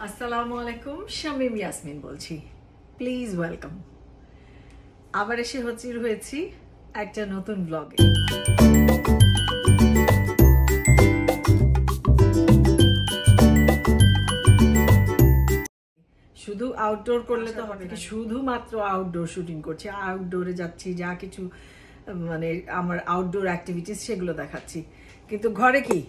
আসসালামু আলাইকুম, শামীম ইয়াসমিন বলছি। Please welcome. আবার এসে হাজির হয়েছি একটা নতুন ব্লগে। শুধু আউটডোর করলে তো হবে না, শুধুমাত্র আউটডোর শুটিং করছি, আউটডোরে যাচ্ছি, যা কিছু মানে আমার আউটডোর অ্যাক্টিভিটিস সেগুলো দেখাচ্ছি। কিন্তু ঘরে কি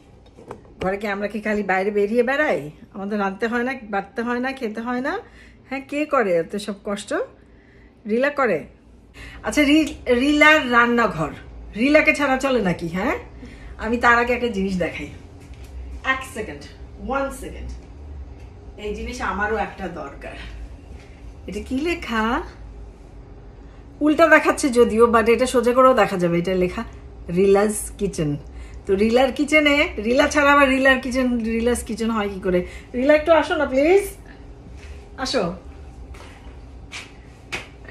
আমরা কি খালি বাইরে বেরিয়ে বেড়াই? আমাদের রাঁধতে হয় না, বাড়তে হয় না, খেতে হয় না? হ্যাঁ, কে করে এত সব কষ্ট? রিলা করে। আচ্ছা, রিলার রান্নাঘর, রিলাকে ছাড়া চলে নাকি? হ্যাঁ, আমি তার আগে একটা জিনিস দেখাই। 1 সেকেন্ড। এই জিনিস আমারও একটা দরকার। এটা কি লেখা? উল্টা দেখাচ্ছে যদিও, বাট এটা সোজা করেও দেখা যাবে। এটা লেখা রিলাস কিচেন। তো রিলার কিচেনে, রিলা ছাড়া আবার রিলাস কিচেন হয় কি করে? রিলা একটু আসো না প্লিজ, আসো।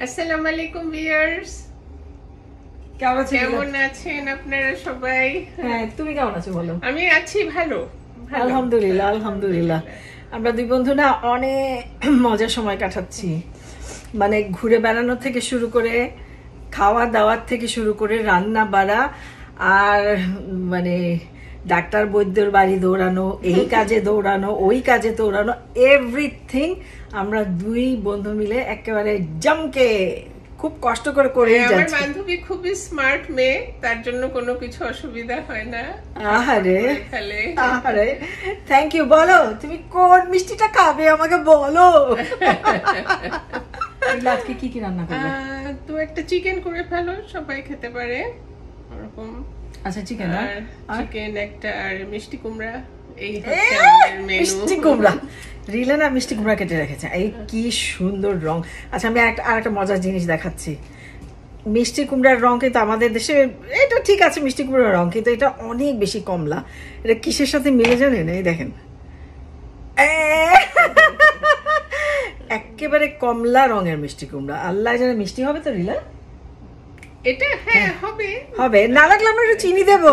আসসালামু আলাইকুম ভিউয়ার্স, কেমন আছেন আপনারা সবাই? হ্যাঁ, তুমি কেমন আছো বলো? আমি আছি ভালো। আলহামদুলিল্লাহ। আমরা দুই বন্ধু না অনেক মজার সময় কাটাচ্ছি। মানে ঘুরে বেড়ানো থেকে শুরু করে, খাওয়া দাওয়ার থেকে শুরু করে, রান্না বাড়া, আর মানে ডাক্তার বৈদ্যর বাড়ি দৌড়ানো, এই কাজে দৌড়ানো, ওই কাজে দৌড়ানো, এভরিথিং আমরা দুই বন্ধু মিলে একেবারে জমকে খুব কষ্ট করে যাচ্ছি। আমার বান্ধবী খুবই স্মার্ট মেয়ে, তার জন্য কোনো কিছু অসুবিধা হয় না। আহারে থ্যাংক ইউ। বলো তুমি কোন মিষ্টিটা খাবে আমাকে বলো। আজকে কি কি রান্না করবে? তো একটা চিকেন করে ফেলো, সবাই খেতে পারে ওরকম। আচ্ছা, চিকেন একটা, আর মিষ্টি কুমড়া। এই হচ্ছে আমাদের মেনু। মিষ্টি কুমড়া, রিলা না মিষ্টি কুমড়া কেটে রেখেছে। এই কি সুন্দর রং। আচ্ছা, আমি আরেকটা মজার জিনিস দেখাচ্ছি। মিষ্টি কুমড়ার রং কিন্তু আমাদের দেশে এটা ঠিক আছে, মিষ্টি কুমড়ার রং, কিন্তু এটা অনেক বেশি কমলা। এটা কিসের সাথে মিলে জানেন? এই দেখেন, একেবারে কমলা রঙের মিষ্টি কুমড়া। আল্লাহ জানে মিষ্টি হবে তো রিলা? এটা হ্যাঁ হবে। না লাগলে আমরা একটু চিনি দেবো।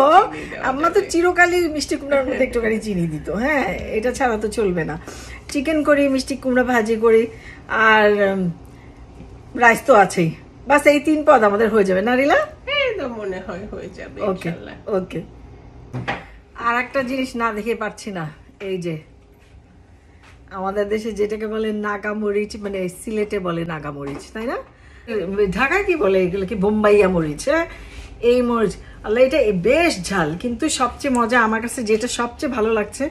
আমরা তো চিরকালই মিষ্টি কুমড়ার মধ্যে একটুখানি চিনি দিত। হ্যাঁ, এটা ছাড়া তো চলবে না। চিকেন করি, মিষ্টি কুমড়া ভাজি করি, আর রাইস তো আছেই। বাস এই 3 পদ আমাদের হয়ে যাবে না রিলা? হ্যাঁ, তো মনে হয় হয়ে যাবে ইনশাআল্লাহ। ওকে। আর একটা জিনিস না দেখে পাচ্ছি না, এই যে আমাদের দেশে যেটাকে বলে নাগামরিচ, মানে সিলেটে বলে নাগামরিচ, তাই না? ঢাকায় কি বলে এগুলো? কি বোম্বাইয়া মরিচ? হ্যাঁ, এই মরিচ। আল্লাহ, এটা বেশ ঝাল, কিন্তু সবচেয়ে মজা আমার কাছে যেটা সবচেয়ে ভালো লাগছে,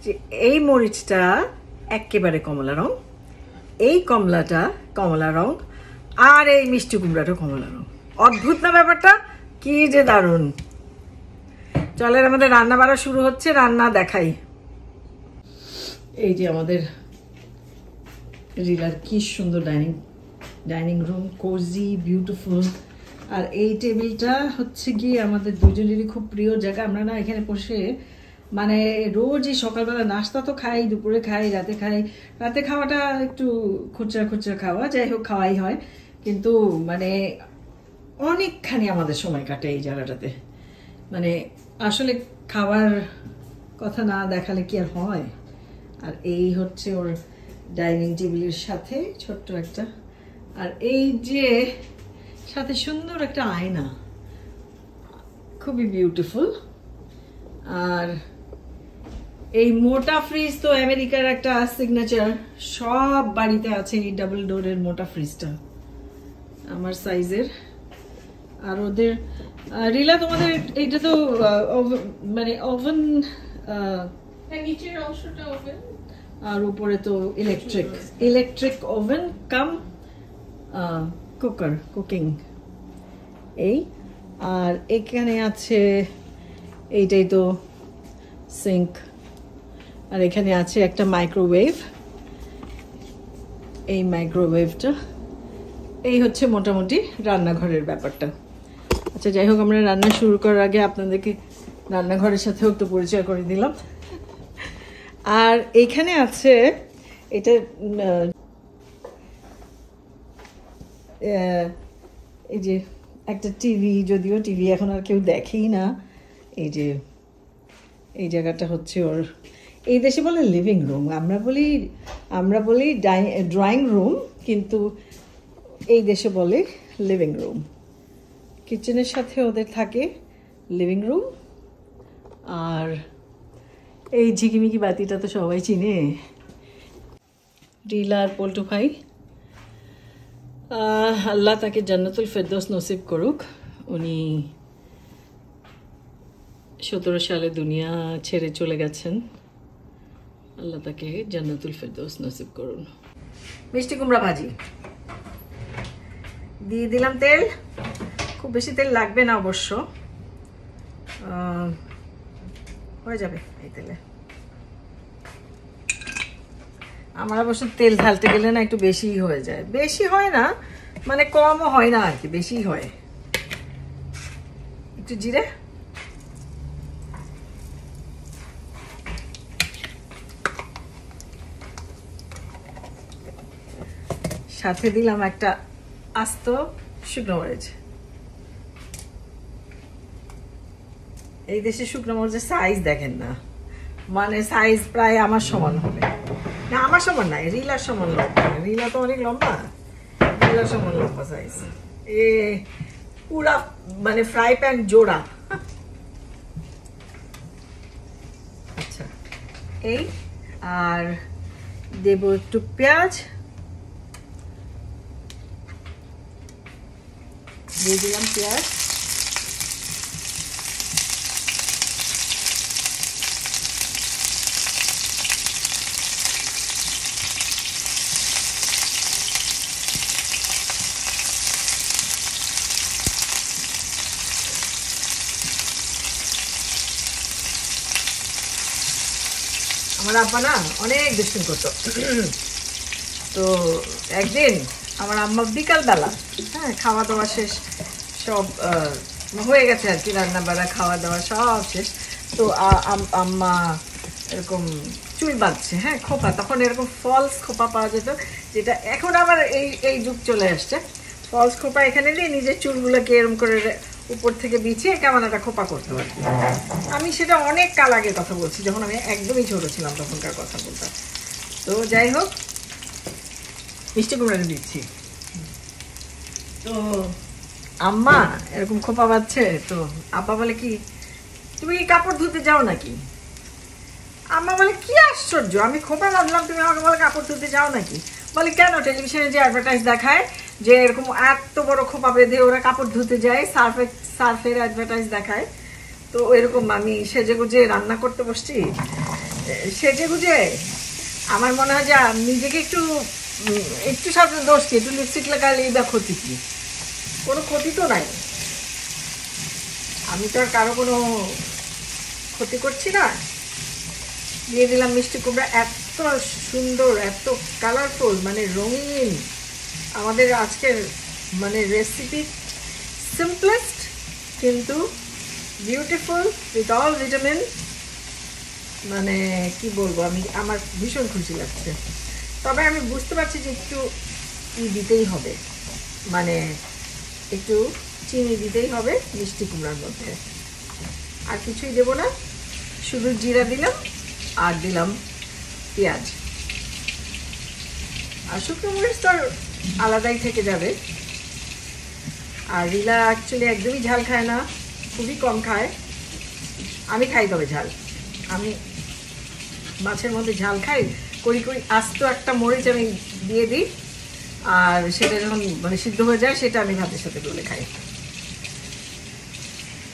যে এই মরিচটা একেবারে কমলা রং, এই কমলাটা কমলা রং, আর এই মিষ্টি কুমড়াটা কমলা রং। অদ্ভুত না ব্যাপারটা? কি যে দারুণ। চলেন আমাদের রান্না বাড়া শুরু হচ্ছে, রান্না দেখাই। এই যে আমাদের রিলার কি সুন্দর ডাইনিং রুম, কোজি, বিউটিফুল। আর এই টেবিলটা হচ্ছে গিয়ে আমাদের দুজনেরই খুব প্রিয় জায়গা। আমরা না এখানে বসে মানে রোজই সকালবেলা নাস্তা তো খাই, দুপুরে খাই, রাতে খাই। রাতে খাওয়াটা একটু খুচরা খাওয়া, যাই হোক খাওয়াই হয়, কিন্তু মানে অনেকখানি আমাদের সময় কাটে এই জায়গাটাতে। মানে আসলে খাওয়ার কথা না দেখালে কি আর হয়? আর এই হচ্ছে ওর ডাইনিং টেবিলের সাথে ছোট্ট একটা, আর এই যে সাথে সুন্দর একটা আয়না, খুবই বিউটিফুল। আর এই মোটা ফ্রিজ তো আমেরিকার একটা সিগনেচার, সব বাড়িতে আছে এই ডাবল ডোরের মোটা ফ্রিজটা, আমার সাইজের। আর ওদের রিলা, তোমাদের এইটা তো মানে ওভেন, নিচের অংশটা ওভেন, আর উপরে তো ইলেকট্রিক ওভেন কাম কুকিং। এই আর এখানে আছে এইটাই তো সিঙ্ক, আর এখানে আছে একটা মাইক্রোওয়েভ। এই মাইক্রোওয়েভটা, এই হচ্ছে মোটামুটি রান্নাঘরের ব্যাপারটা। আচ্ছা, যাই হোক, আমরা রান্না শুরু করার আগে আপনাদেরকে রান্নাঘরের সাথেও একটু পরিচয় করে দিলাম। আর এইখানে আছে এটা এই যে একটা টিভি, যদিও টিভি এখন আর কেউ দেখেই না। এই যে এই জায়গাটা হচ্ছে ওর, এই দেশে বলে লিভিং রুম, আমরা বলি আমরা বলি ড্রয়িং রুম, কিন্তু এই দেশে বলে লিভিং রুম। কিচেনের সাথে ওদের থাকে লিভিং রুম। আর এই ঝিকিমিকি বাতিটা তো সবাই চিনে, রিলা আর পল্টু ভাই। আল্লাহ তাকে জান্নাতুল ফেরদৌস নসিব করুক। উনি 17 সালে দুনিয়া ছেড়ে চলে গেছেন। আল্লাহ তাকে জান্নাতুল ফেরদৌস নসিব করুন। মিষ্টি কুমড়া ভাজি দিয়ে দিলাম তেল। খুব বেশি তেল লাগবে না অবশ্য, হয়ে যাবে এই তেলে। আমার অবশ্য তেল ঢালতে গেলে না একটু বেশি হয়ে যায়, বেশি হয় না মানে কমও হয় না আর কি, বেশি হয়। একটু জিরে, সাথে দিলাম একটা আস্ত শুকনো মরিচ। এই দেশে শুকনো মরিচের সাইজ দেখেন না, মানে সাইজ প্রায় আমার সমান হবে না, আমার সমান নাই, রিলার সমান লম্বা। রিলা তো অনেক লম্বা, রিলার সমান লম্বা সাইজ। এ পুরা মানে ফ্রাই প্যান জোড়া। আচ্ছা, এই আর দেব একটু পেঁয়াজ, দিয়ে দিলাম পেঁয়াজ। আমার আব্বা না অনেক দুষ্টুম করতো। তো একদিন আমার আম্মা বিকালবেলা, হ্যাঁ খাওয়া দাওয়া শেষ, সব হয়ে গেছে আর কি, রান্না বান্না খাওয়া দাওয়া সব শেষ। তো আম্মা এরকম চুল বাঁধছে, হ্যাঁ খোপা, তখন এরকম ফলস খোপা পাওয়া যেত, যেটা এখন আবার এই যুগ চলে আসছে। ফলস খোপা এখানে দিয়ে নিজের চুলগুলোকে এরকম করে উপর থেকে বিছিয়ে কেমন একটা খোপা করতে পারতাম। আমি সেটা অনেক কাল আগের কথা বলছি, যখন আমি একদমই ছোট ছিলাম তখনকার কথা বলতাম। তো যাই হোক, মিষ্টি কুমড়াটা দিচ্ছি। তো আম্মা এরকম খোপা বাঁধছে, তো আব্বা বলে কি তুমি কি কাপড় ধুতে যাও নাকি? আম্মা বলে কি আশ্চর্য, আমি খোপা বাঁধলাম, তুমি আমাকে বলে কাপড় ধুতে যাও নাকি? বলে কেন, টেলিভিশনে যে অ্যাডভার্টাইজ দেখায় যে এরকম এত বড় খোপা বেঁধে ওরা কাপড় ধুতে যায়, সার্ফের অ্যাডভার্টাইজ দেখায়। তো এরকম আমি সেজে গুজে রান্না করতে বসছি, সেজে গুজে আমার মনে হয় যে নিজেকে একটু সাথে দোষ কি, একটু লিপস্টিক লাগালেই বা ক্ষতি কি? কোনো ক্ষতি তো নাই, আমি তো আর কারো কোনো ক্ষতি করছি না। দিয়ে দিলাম মিষ্টি কুমড়া, এত সুন্দর, এত কালারফুল, মানে রঙিন আমাদের আজকের মানে রেসিপি। সিম্পলেস্ট কিন্তু বিউটিফুল উইথ অল ভিটামিন। মানে কি বলবো, আমার ভীষণ খুশি লাগছে। তবে আমি বুঝতে পারছি যে একটু দিতেই হবে, মানে একটু চিনি দিতেই হবে মিষ্টি কুমড়ার মধ্যে। আর কিছুই দেবো না, শুধু জিরা দিলাম আর দিলাম পেঁয়াজ। আর শুকনো মরিচ তো আলাদাই থেকে যাবে। আর রিলা অ্যাকচুয়ালি একদমই ঝাল খায় না, খুবই কম খায়। আমি খাই তবে ঝাল, আমি মাছের মধ্যে ঝাল খাই, করি আস্ত একটা মরিচ আমি দিয়ে দিই, আর সেটা যখন মানে সিদ্ধ হয়ে যায় সেটা আমি ভাতের সাথে ডলে খাই।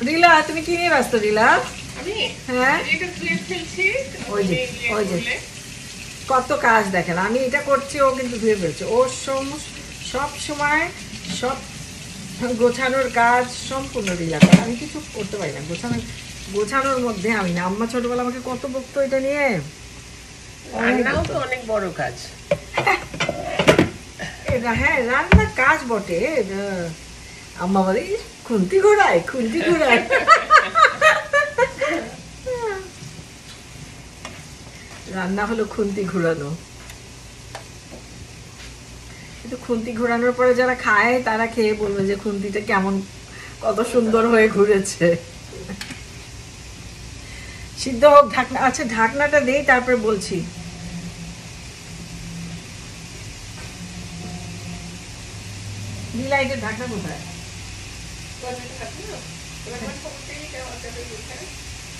রিলা তুমি কি নিয়ে ব্যস্ত রিলা? হ্যাঁ ওই যে কত কাজ দেখেন, আমি এটা করছি, ও কিন্তু ধুয়ে ফেলছে। ও সব সময় সব গোছানোর কাজ সম্পূর্ণ রিলা করে, আমি কিছু করতে পারি না গোছানোর মধ্যে। আমি না, আম্মা ছোটবেলা আমাকে কত বকতো এটা নিয়ে। রান্নাও তো অনেক বড় কাজ। হ্যাঁ রান্না কাজ বটে। আম্মা বলে খুন্তি ঘোড়ায়। রান্না হলো খুন্তি ঘোরানো। কিন্তু খুন্তি ঘোরানোর পরে যারা খায় তারা খেয়ে বলবে যে খুন্তিটা কেমন, কত সুন্দর হয়ে ঘুরেছে। সিদ্ধ হোক ঢাকনা। আচ্ছা ঢাকনাটা দেই তারপরে বলছি। ডিলাইটের ঢাকনা কোথায়?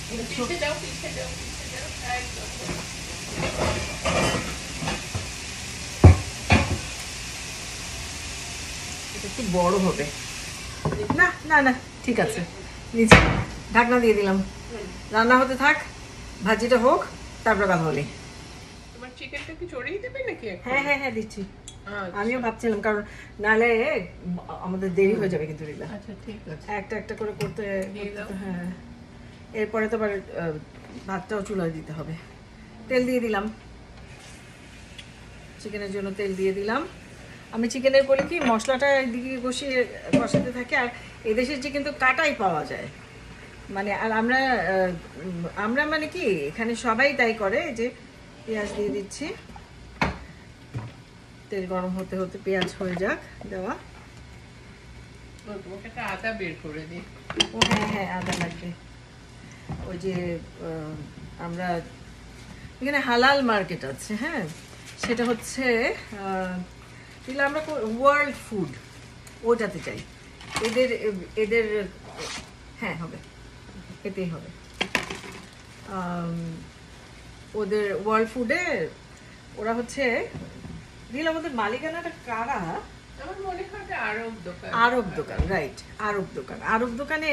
পিছিয়ে যাও একদম। এটা একটু বড় হবে। না না না, ঠিক আছে, নিচে ঢাকনা দিয়ে দিলাম। রান্না হতে থাক, ভাজিটা হোক, তারপর কথা বলি। তোমার চিকেনটা কি ছড়িয়ে দেবে নাকি? হ্যাঁ হ্যাঁ হ্যাঁ, দিচ্ছি। আমিও ভাবছিলাম, কারণ নাহলে আমাদের দেরি হয়ে যাবে কিন্তু। আচ্ছা ঠিক আছে, একটা একটা করে করতে। হ্যাঁ, এরপরে তো আবার ভাতটাও চুলায় দিতে হবে। তেল দিয়ে দিলাম, চিকেনের জন্য তেল দিয়ে দিলাম। আমি চিকেনের করি কি, মশলাটা এদিকে কষাতে থাকে। আর এদেশের যে কিন্তু কাটাই পাওয়া যায়, মানে আর আমরা মানে কি এখানে সবাই তাই করে, যে পেঁয়াজ দিয়ে দিচ্ছি। তেল গরম হতে হতে পেঁয়াজ হয়ে যাক দেওয়া। তোমাকে একটা আদা বের করে দিই। ও হ্যাঁ হ্যাঁ, আদা লাগবে। ওই যে আমরা এখানে হালাল মার্কেট আছে, হ্যাঁ, সেটা হচ্ছে আমরা ওয়ার্ল্ড ফুড, ওটাতে চাই। এদের হ্যাঁ হবে, এতেই হবে। ওদের ওয়ার্ল্ড ফুডে ওরা হচ্ছে আমাদের মালিকানাটা কারা? আমার মনে হয় আরব দোকান, রাইট, আরব দোকানে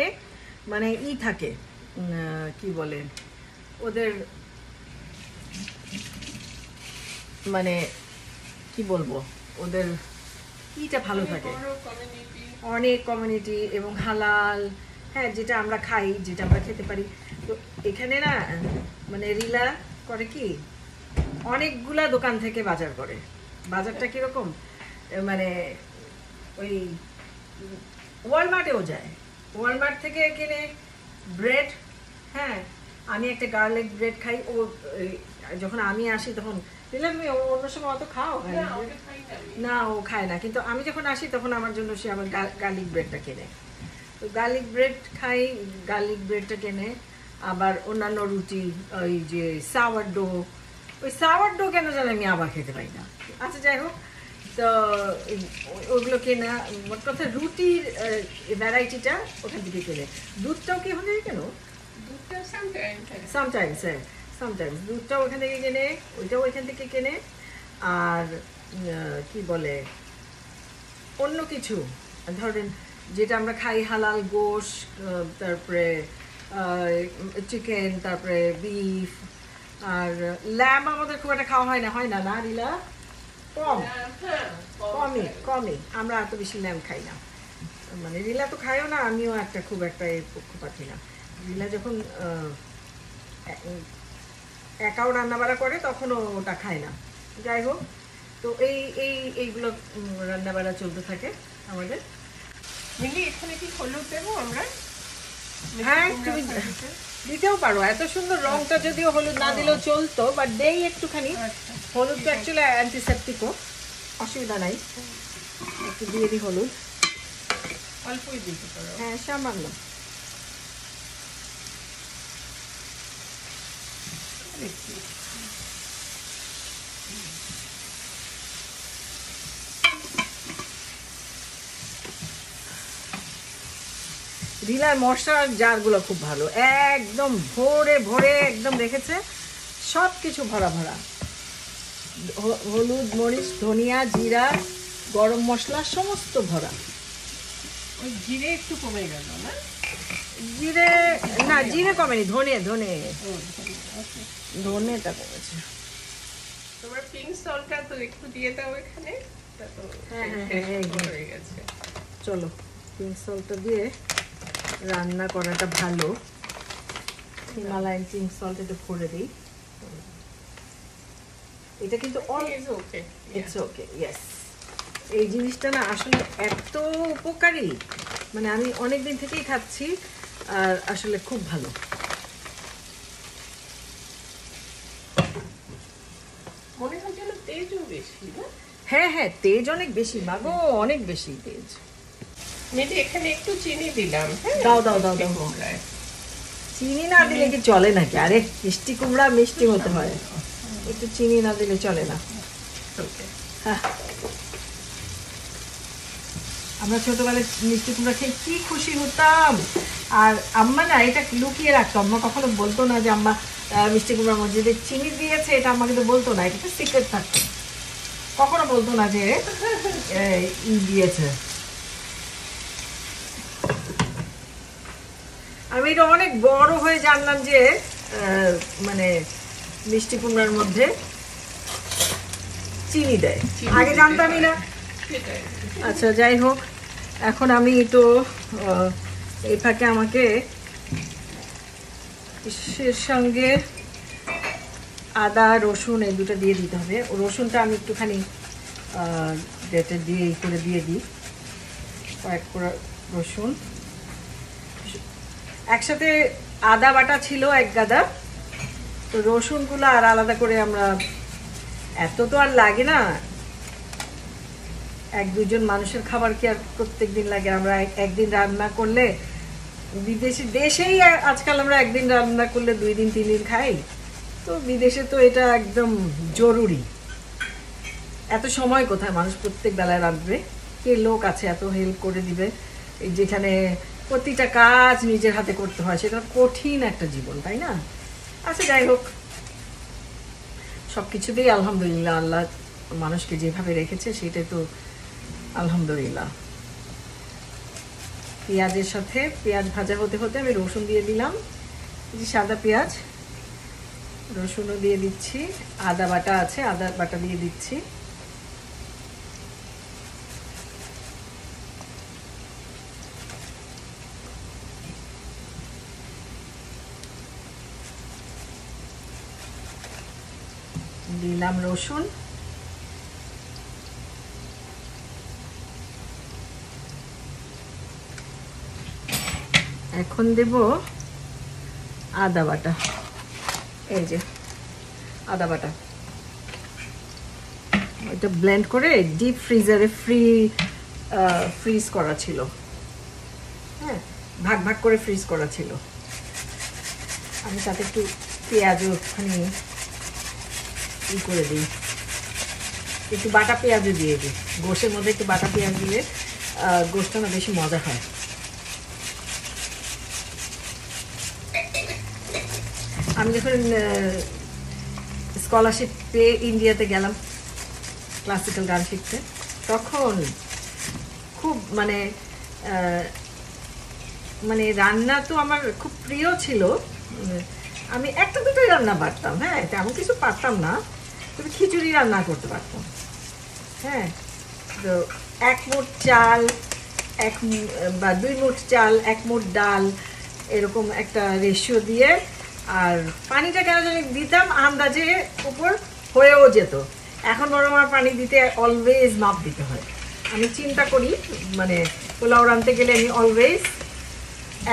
মানে থাকে, কি বলে ওদের, মানে কি বলবো, ওদের ইটা ভালো থাকে, অনেক কমিউনিটি এবং হালাল, হ্যাঁ, যেটা আমরা খাই, যেটা আমরা খেতে পারি। তো এখানে না মানে রিলা করে কি, অনেকগুলা দোকান থেকে বাজার করে। বাজারটা কিরকম, মানে ওই ওয়ালমার্টেও যায়, ওয়ালমার্ট থেকে কিনে ব্রেড। হ্যাঁ, আমি একটা গার্লিক ব্রেড খাই। ও যখন আমি আসি তখন, রিলা তুমি অন্য সময় অত খাও? না, ও খায় না, কিন্তু আমি যখন আসি তখন আমার জন্য সে আমার গার্লিক ব্রেডটা কেনে। তো গার্লিক ব্রেড খাই, গার্লিক ব্রেডটা কেনে। আবার অন্যান্য রুটি, ওই যে সাওয়ারডো, ওই সাওয়ারডো কেন জানি আমি আবার খেতে পাই না। আচ্ছা, যাই হোক, তো ওগুলো কেনা। মোট কথা রুটির ভ্যারাইটিটা ওখান থেকে কেনে। দুধটাও কি ওখান থেকে কেন? সামটাইমস, হ্যাঁ, সামটাইমস দুধটাও ওখান থেকে কেনে, ওইটাও ওইখান থেকে কেনে। আর কি বলে, অন্য কিছু ধরেন যেটা আমরা খাই, হালাল গোশ, তারপরে চিকেন, তারপরে বিফ, আর ল্যাম্ব আমাদের খুব একটা খাওয়া হয় না না রিলা? কমই আমরা এত বেশি ল্যাম্ব খাই না। মানে রিলা তো খাইও না, আমিও খুব একটা পক্ষপাতী না। রিলা যখন একাও রান্নাবাড়া করে তখনও ওটা খায় না। যাই হোক, তো এইগুলো রান্নাবাড়া চলতে থাকে আমাদের। মিলি, এখানে কি হলুদ দেবো আমরা? হ্যাঁ, তুমি দিতেও পারো। এত সুন্দর রংটা যদিও হলুদ না দিলেও চলতো, বাট দেই একটুখানি। হলুদ তো অ্যাকচুয়ালি অ্যান্টিসেপটিকও, অসুবিধা নাই, একটু দিয়ে দিই হলুদ। অল্পই দিতে পারো। হ্যাঁ, সামান্য। রিলার মশলার জারগুলো খুব ভালো, একদম ভরে ভরে একদম রেখেছে, সব কিছু ভরা ভরা। হলুদ, মরিচ, ধনিয়া, জিরা, গরম মশলা সমস্ত ভরা। ওই জিরে একটু কমে গেল না? জিরে কমেনি, ধনেটা কমেছে। তোমার পিঙ্ক সল্টটা তো একটু দিয়ে দাও এখানে। হ্যাঁ, হয়ে গেছে। চলো, পিঙ্ক সল্টটা দিয়ে রান্না করাটা ভালো। হিমালয়ান পিঙ্ক সল্ট একটু করে দিই। এটা কিন্তু ইটস ওকে, ইয়েস। এই জিনিসটা না আসলে এত উপকারী, মানে আমি অনেকদিন থেকেই খাচ্ছি, আর আসলে খুব ভালো। মনে হয় যেন তেজও বেশি। হ্যাঁ হ্যাঁ, তেজ অনেক বেশি, মাগো, অনেক বেশি তেজ। মেয়েটি এখানে একটু চিনি দিলাম। দাও। চিনি না দিলে কি চলে নাকি? আরে মিষ্টি কুমড়া মিষ্টি হতে হয়, একটু চিনি না দিলে চলে না। হ্যাঁ, আমরা ছোটবেলায় মিষ্টি কুমড়া খেয়ে কি খুশি হতাম। আর আম্মা না এটা লুকিয়ে রাখতো, আম্মা কখনো বলতো না যে আম্মা মিষ্টি কুমড়ার মধ্যে যে চিনি দিয়েছে, এটা আম্মা কিন্তু বলতো না, এটা সিক্রেট থাকতো, কখনো বলতো না যে দিয়েছে। আমি এটা অনেক বড় হয়ে জানলাম যে মানে মিষ্টি কুমড়ার মধ্যে চিনি দেয়, আগে জানতামই না। আচ্ছা যাই হোক, এখন আমি তো এই ফাঁকে আমাকে এর সঙ্গে আদা রসুন এই দুটো দিয়ে দিতে হবে। রসুনটা আমি একটুখানি যেটা দিয়ে এই করে দিয়ে দিই, কয়েক করে রসুন একসাথে। আদা বাটা ছিল 1 গাদা, তো রসুনগুলো আর আলাদা করে আমরা, এত তো আর লাগে না, 1-2 জন মানুষের খাবার কি আর প্রত্যেক দিন লাগে? আমরা একদিন রান্না করলে, দেশেই আজকাল আমরা একদিন রান্না করলে 2 দিন 3 দিন খাই, তো বিদেশে তো এটা একদম জরুরি। এত সময় কোথায় মানুষ প্রত্যেক বেলায় রাঁধবে? কে লোক আছে এত হেল্প করে দিবে? এই যেখানে প্রতিটা কাজ নিজের হাতে করতে হয়, সেটা কঠিন একটা জীবন, তাই না? আচ্ছা যাই হোক, সব কিছুতেই আলহামদুলিল্লাহ, আল্লাহ মানুষকে যেভাবে রেখেছে সেটাই তো আলহামদুলিল্লাহ। পেঁয়াজের সাথে পেঁয়াজ ভাজা হতে হতে আমি রসুন দিয়ে দিলাম, এই যে সাদা পেঁয়াজ, রসুনও দিয়ে দিচ্ছি, আদা বাটা আছে, আদা বাটা দিয়ে দিচ্ছি। দিলাম রসুন, এখন দেব আদা বাটা, এই যে আদা বাটা, ওইটা ব্লেন্ড করে ডিপ ফ্রিজারে ফ্রিজ করা ছিল, হ্যাঁ ভাগ ভাগ করে ফ্রিজ করা ছিল। আমি সাথে একটু পেঁয়াজও ওখানে ই করে দিই, একটু বাটা পেঁয়াজও দিয়ে দিই, গোশের মধ্যে একটু বাটা পেঁয়াজ দিলে গোশটা না বেশি মজা হয়। আমি যখন স্কলারশিপ পেয়ে ইন্ডিয়াতে গেলাম ক্লাসিক্যাল গান শিখতে, তখন খুব মানে রান্না তো আমার খুব প্রিয় ছিল। আমি 1-2টোই রান্না পারতাম, হ্যাঁ তেমন কিছু পারতাম না, তবে খিচুড়ি রান্না করতে পারতাম। হ্যাঁ, তো 1 মুঠ চাল, 2 মুঠ চাল, 1 মুঠ ডাল, এরকম একটা রেশিও দিয়ে, আর পানিটা কেন জানি দিতাম আন্দাজে, উপর হয়েও যেত। এখন বরং আমার পানি দিতে অলওয়েজ মাপ দিতে হয়। আমি চিন্তা করি, মানে পোলাও রাঁধতে গেলে আমি অলওয়েজ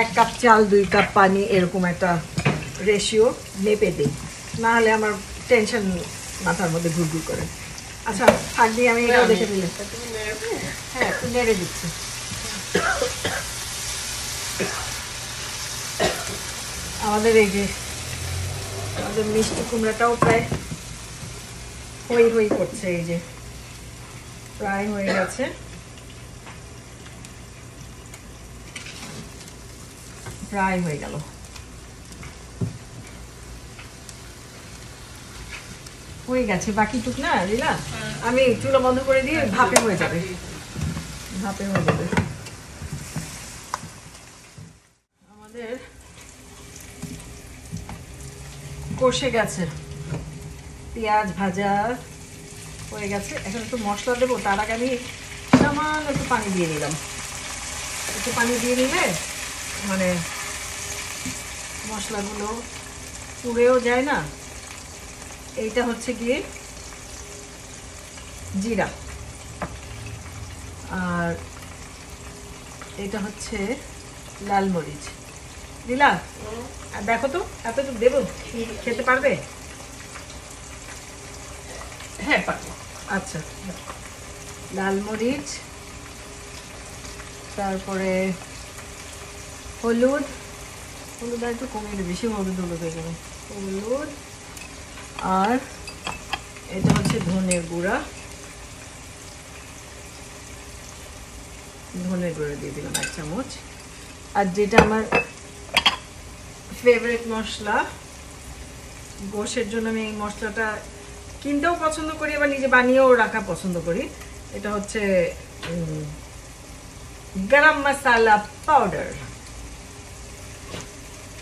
1 কাপ চাল 2 কাপ পানি এরকম একটা রেশিও মেপে দিই, না হলে আমার টেনশন মাথার মধ্যে ঘুরঘুর করে। আচ্ছা থাক দিয়ে আমি এটাও দেখে দিলে, হ্যাঁ একটু নেড়ে দিচ্ছি। আমাদের এই যে আমাদের মিষ্টি কুমড়াটাও প্রায় হই করছে, এই যে প্রায় হয়ে গেছে। প্রায় হয়ে গেল, হয়ে গেছে বাকিটুক না লীলা, আমি চুলা বন্ধ করে দিয়ে ভাপে হয়ে যাবে, ভাপে হয়ে যাবে। আমাদের কষে গেছে, পেঁয়াজ ভাজা হয়ে গেছে, এখন একটু মশলা দেবো। তার আগে আমি সামান্য একটু পানি দিয়ে নিলাম, একটু পানি দিয়ে নিলে মানে মশলাগুলো পুড়েও যায় না। এইটা হচ্ছে গিয়ে জিরা, আর এটা হচ্ছে লাল মরিচ। দিলা দেখো তো, এত তো দেবো, খেতে পারবে? হ্যাঁ পারবো। আচ্ছা, লাল মরিচ, তারপরে হলুদ, হলুদ আর একটু কমিয়ে দেবে, বেশি হলুদ হয়ে যাবে। হলুদ, আর এটা হচ্ছে ধনের গুঁড়া, ধনে গুঁড়ো দিয়ে দিলাম 1 চামচ। আর যেটা আমার ফেভারিট মশলা, গোশের জন্য আমি এই মশলাটা কিনতেও পছন্দ করি, আবার নিজে বানিয়েও রাখা পছন্দ করি। এটা হচ্ছে গরম মশলা পাউডার।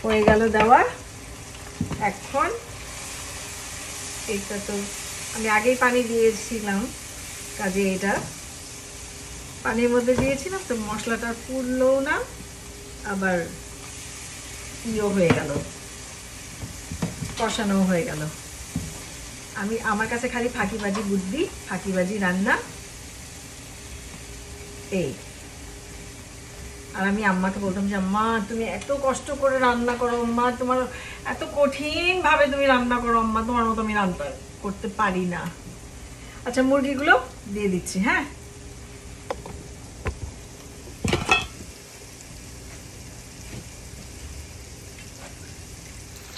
হয়ে গেল দেওয়া। এখন এটা তো আমি আগেই পানি দিয়েছিলাম, কাজে এটা পানির মধ্যে দিয়েছিলাম তো মশলাটা পুড়লো না, আবার ইও হয়ে গেল, কষানো হয়ে গেল। আমার কাছে খালি ফাঁকিবাজি বুদ্ধি, ফাঁকিবাজি রান্না এই। আর আমি আম্মাকে বলতাম যে আম্মা তুমি এত কষ্ট করে রান্না করো, আম্মা তোমার এত কঠিন ভাবে তুমি রান্না করো, আম্মা তোমার মতো আমি রান্না করতে পারি না। আচ্ছা, মুরগিগুলো দিয়ে দিচ্ছি। হ্যাঁ,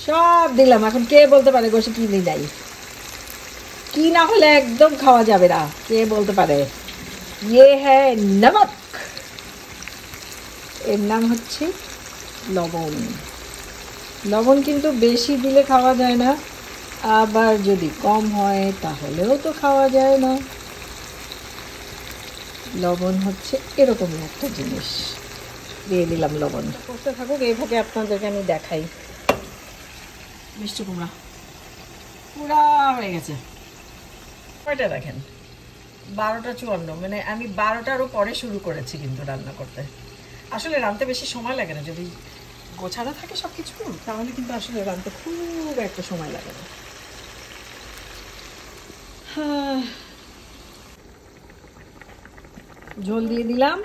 সব দিলাম। এখন কে বলতে পারে গোশে কি নাই, কি না হলে একদম খাওয়া যাবে না, কে বলতে পারে? ইয়ে হ্যাঁ নমক, এর নাম হচ্ছে লবণ। লবণ কিন্তু বেশি দিলে খাওয়া যায় না, আবার যদি কম হয় তাহলেও তো খাওয়া যায় না। লবণ হচ্ছে এরকমই একটা জিনিস। দিয়ে দিলাম লবণ। করতে থাকুক, এই ভাবে আপনাদেরকে আমি দেখাই। মিষ্টি কুমড়া পুরা হয়ে গেছে। কয়টা দেখেন? 12:54। মানে আমি 12টারও পরে শুরু করেছি কিন্তু রান্না করতে। আসলে রাঁধতে বেশি সময় লাগে না, যদি গোছানো থাকে সব কিছু তাহলে কিন্তু আসলে রাঁধতে খুব একটা সময় লাগে না। ঝোল দিয়ে দিলাম,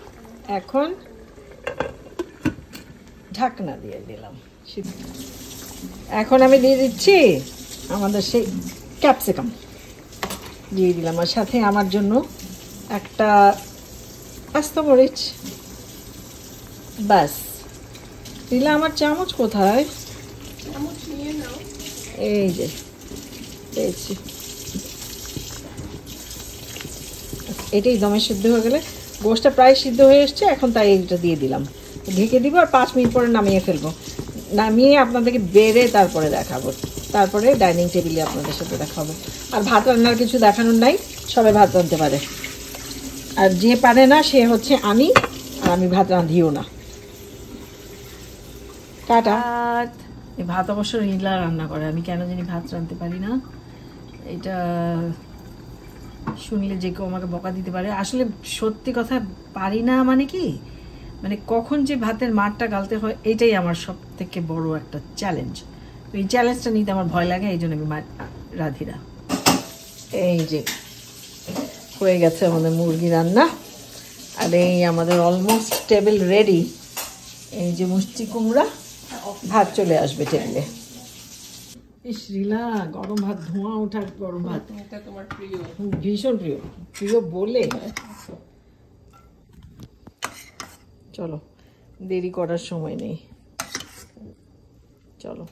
এখন ঢাকনা দিয়ে দিলাম। এখন আমি দিয়ে দিচ্ছি আমাদের সেই ক্যাপসিকাম দিয়ে দিলাম, আর সাথে আমার জন্য একটা আস্ত মরিচ। ব্যাস দিলাম। আমার চামচ কোথায়? এই যে পেয়েছি। এটাই দমে সিদ্ধ হয়ে গেলে, গোশটা প্রায় সিদ্ধ হয়ে এসছে, এখন তাই এইটা দিয়ে দিলাম। ঢেকে দিব আর 5 মিনিট পরে নামিয়ে ফেলবো। নামিয়ে আপনাদেরকে বেড়ে তারপরে দেখাবো, তারপরে ডাইনিং টেবিলে আপনাদের সাথে দেখাবো। আর ভাত রান্নার কিছু দেখানোর নাই, সবাই ভাত রাঁধতে পারে। আর যে পারে না সে হচ্ছে আমি, আর আমি ভাত রাঁধিও না। টাটা। এই ভাত অবশ্য রিলা রান্না করে, আমি কেন জানি ভাত রাঁধতে পারি না। এটা শুনলে যে কেউ আমাকে বকা দিতে পারে। আসলে সত্যি কথা পারি না মানে কি, মানে কখন যে ভাতের মারটা গালতে হয় এটাই আমার সব থেকে বড় একটা চ্যালেঞ্জ। তো এই চ্যালেঞ্জটা নিতে আমার ভয় লাগে, এই জন্য আমি রাঁধি না। এই যে হয়ে গেছে আমাদের মুরগি রান্না, আর এই আমাদের অলমোস্ট টেবিল রেডি। এই যে মিষ্টি কুমড়া, ভাত চলে আসবে টেবিলে। ইস রিলা, গরম ভাত, ধোঁয়া ওঠার গরম ভাত তোমার প্রিয়, ভীষণ প্রিয়। প্রিয় বলে চলো, দেরি করার সময় নেই, চলো।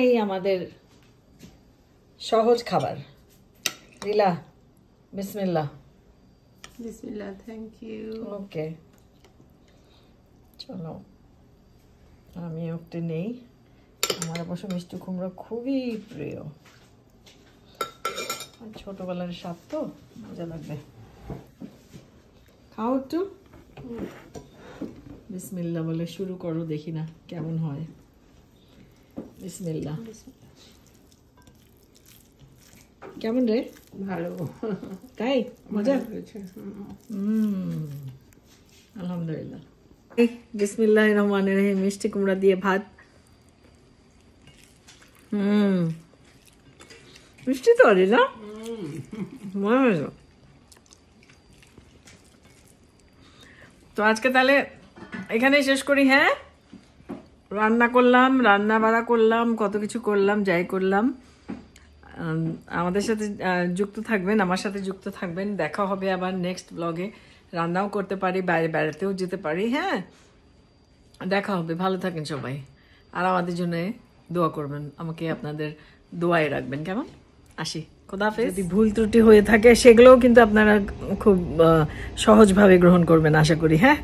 এই আমাদের সহজ খাবার। রিলা, বিসমিল্লাহ। বিসমিল্লাহ। Thank you. ওকে, চলো আমি একটু নেই। আমার অবশ্য মিষ্টি কুমড়া খুবই প্রিয়, ছোটবেলার স্বাদ তো, মজা লাগবে। খাও একটু। বিসমিল্লাহ বলে শুরু করো, দেখি না কেমন হয়। বিসমিল্লাহ। কেমন রে? ভালো। তাই মজা হয়েছে। আলহামদুলিল্লাহ। বিসমিল্লাহির রহমানির রহিম। মিষ্টি কুমড়া দিয়ে ভাত। মিষ্টি তো আছে না? তো আজকে তাহলে এখানেই শেষ করি। হ্যাঁ, রান্না করলাম, রান্না বাড়া করলাম, কত কিছু করলাম, যাই করলাম। আমাদের সাথে যুক্ত থাকবেন, আমার সাথে যুক্ত থাকবেন। দেখা হবে আবার নেক্সট ব্লগে। রান্নাও করতে পারি, বাইরে বেড়াতেও যেতে পারি। হ্যাঁ, দেখা হবে, ভালো থাকেন সবাই, আর আমাদের জন্য দোয়া করবেন, আমাকে আপনাদের দোয়ায় রাখবেন, কেমন? আসি, খোদাহাফেজ। যদি ভুল ত্রুটি হয়ে থাকে সেগুলোও কিন্তু আপনারা খুব সহজভাবে গ্রহণ করবেন আশা করি। হ্যাঁ।